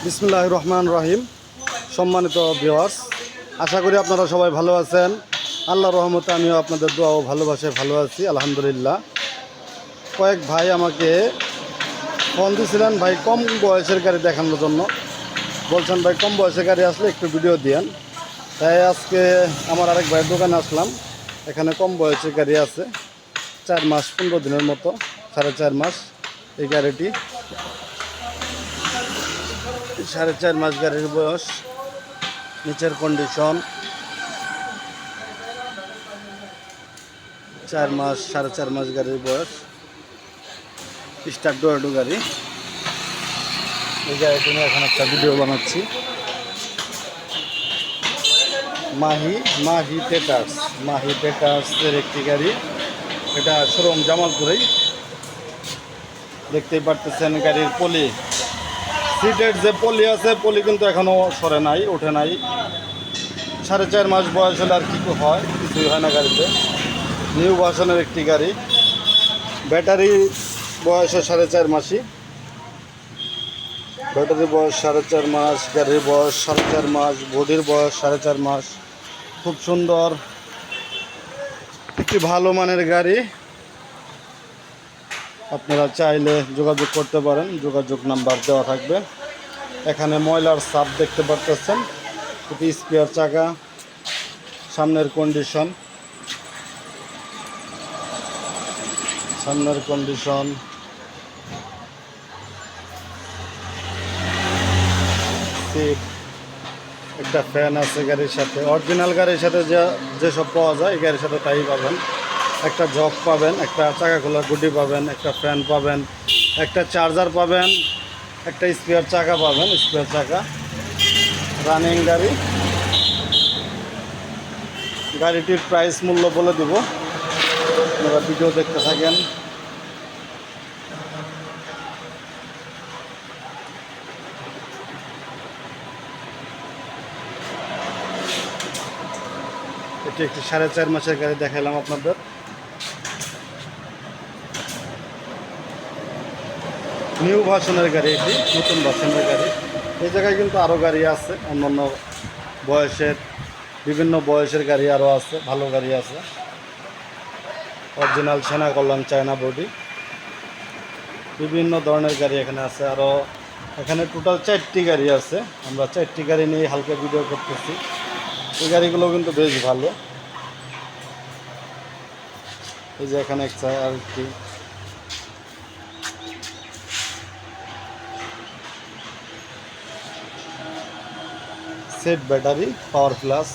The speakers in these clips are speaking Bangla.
বিসমিল্লাহির রহমানির রহিম। সম্মানিত ভিউয়ার্স, আশা করি আপনারা সবাই ভালো আছেন। আল্লাহর রহমতে আমিও আপনাদের দোয়া ও ভালোবাসায় ভালো আছি, আলহামদুলিল্লাহ। কয়েক ভাই আমাকে ফোন দিয়েছিলেন ভাই কম বয়সের গাড়ি দেখানোর জন্য, বলছেন ভাই কম বয়সের গাড়ি আসলে একটু ভিডিও দিয়েন। তাই আজকে আমার আরেক ভাইয়ের দোকানে আসলাম। এখানে কম বয়সের গাড়ি আছে, 4 মাস 15 দিনের মতো, 4.5 মাস এই গাড়িটি। 4.5 মাস গাড়ির বয়স, নিচের কন্ডিশন। 4 মাস 4.5 মাস গাড়ির বয়স, স্টার্ট ডোয়াডু গাড়ি। এই গাড়িটি নিয়ে এখন একটা ভিডিও বানাচ্ছি। মাহি টেটার্সের একটি গাড়ি। এটা শোরুম জামালপুরেই। দেখতেই পারতেছেন গাড়ির পলি, সিটের যে পলি আছে, পলি কিন্তু এখনও সরে নাই, ওঠে নাই। 4.5 মাস বয়স হলে আর কি হয়, কিছুই হয় না গাড়িতে। নিউ ভার্সনের একটি গাড়ি। ব্যাটারি বয়স 4.5 মাসই। ব্যাটারি বয়স 4.5 মাস, গাড়ির বয়স 4.5 মাস, বডির বয়স 4.5 মাস। খুব সুন্দর একটি ভালো মানের গাড়ি। আপনারা চাইলে যোগাযোগ করতে পারেন, যোগাযোগ নাম্বার দেওয়া থাকবে। এখানে ময়লার ছাপ দেখতে পাচ্ছেন, এটি স্পেয়ার চাকা, সামনের কন্ডিশন, সিট, একটা ফ্যান আছে গাড়ির সাথে। অরিজিনাল গাড়ির সাথে যেসব পাওয়া যায় এই গাড়ির সাথে তাই পাবেন। একটা জগ পাবেন, একটা চাকা খোলার গুটি পাবেন, একটা ফ্যান পাবেন, একটা চার্জার পাবেন, একটা স্পেয়ার চাকা পাবেন, স্পেয়ার চাকা। রানিং গাড়ি। গাড়িটির প্রাইস মূল্য বলে দেব, আপনারা ভিডিও দেখতে থাকেন। এটি একটি 4.5 মাসের গাড়ি দেখালাম আপনাদের। নিউ ভার্সনের গাড়ি, এটি নতুন ভার্সনের গাড়ি। এই জায়গায় কিন্তু আরও গাড়ি আছে, অন্যান্য বয়সের, বিভিন্ন বয়সের গাড়ি আরও আছে, ভালো গাড়ি আছে। অরিজিনাল সেনা কল্যাণ চায়না বডি, বিভিন্ন ধরনের গাড়ি এখানে আছে। আরও এখানে টোটাল 4টি গাড়ি আছে। আমরা 4টি গাড়ি নিয়ে হালকা ভিডিও করতেছি। এই গাড়িগুলো কিন্তু বেশ ভালো। এই যে এখানে একটা আর কি সেট ব্যাটারি, পাওয়ার প্লাস।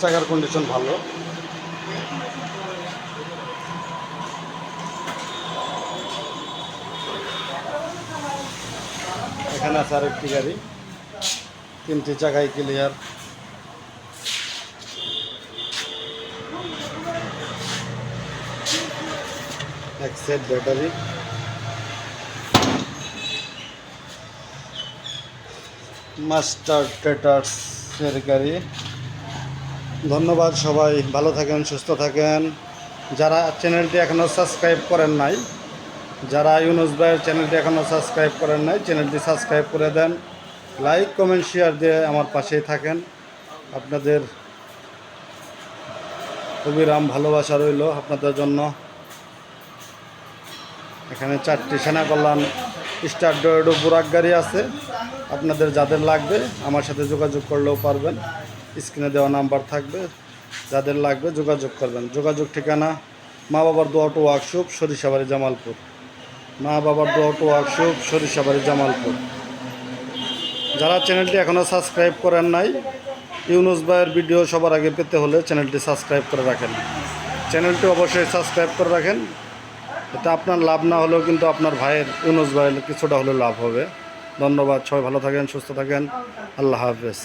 চাকার কন্ডিশন ভালো। এখানে আছে আরেকটি গাড়ি, 3টি চাকায় ক্লিয়ার। এক সেট ব্যাটারি। মাস্টার ট্রেটার্সের গাড়ি। ধন্যবাদ, সবাই ভালো থাকেন, সুস্থ থাকেন। যারা চ্যানেলটি এখনও সাবস্ক্রাইব করেন নাই, যারা ইউনুস ভাইয়ের চ্যানেলটি এখনও সাবস্ক্রাইব করেন নাই, চ্যানেলটি সাবস্ক্রাইব করে দেন। লাইক কমেন্ট শেয়ার দিয়ে আমার পাশেই থাকেন। আপনাদের অবিরাম ভালোবাসা রইল আপনাদের জন্য। এখানে 4টি সেনা কল্যাণ স্টার ডোয়েডো বুরাক গাড়ি আছে। আপনাদের যাদের লাগবে আমার সাথে যোগাযোগ করলেও পারবেন, স্ক্রিনে দেওয়া নাম্বার থাকবে। যাদের লাগবে যোগাযোগ করবেন। যোগাযোগ ঠিকানা মা বাবার দোয়া অটো ওয়ার্কশপ, সরিষাবাড়ি, জামালপুর। মা বাবার দোয়া অটো ওয়ার্কশপ, সরিষাবাড়ি, জামালপুর। যারা চ্যানেলটি এখনও সাবস্ক্রাইব করেন নাই, ইউনুস ভাইয়ের ভিডিও সবার আগে পেতে হলে চ্যানেলটি সাবস্ক্রাইব করে রাখেন। চ্যানেলটি অবশ্যই সাবস্ক্রাইব করে রাখেন। এটা আপনার লাভ না হলেও কিন্তু আপনার ভাইয়ের, ইউনুস ভাইয়ের কিছুটা হলেও লাভ হবে। ধন্যবাদ, সবাই ভালো থাকেন, সুস্থ থাকেন। আল্লাহ হাফেজ।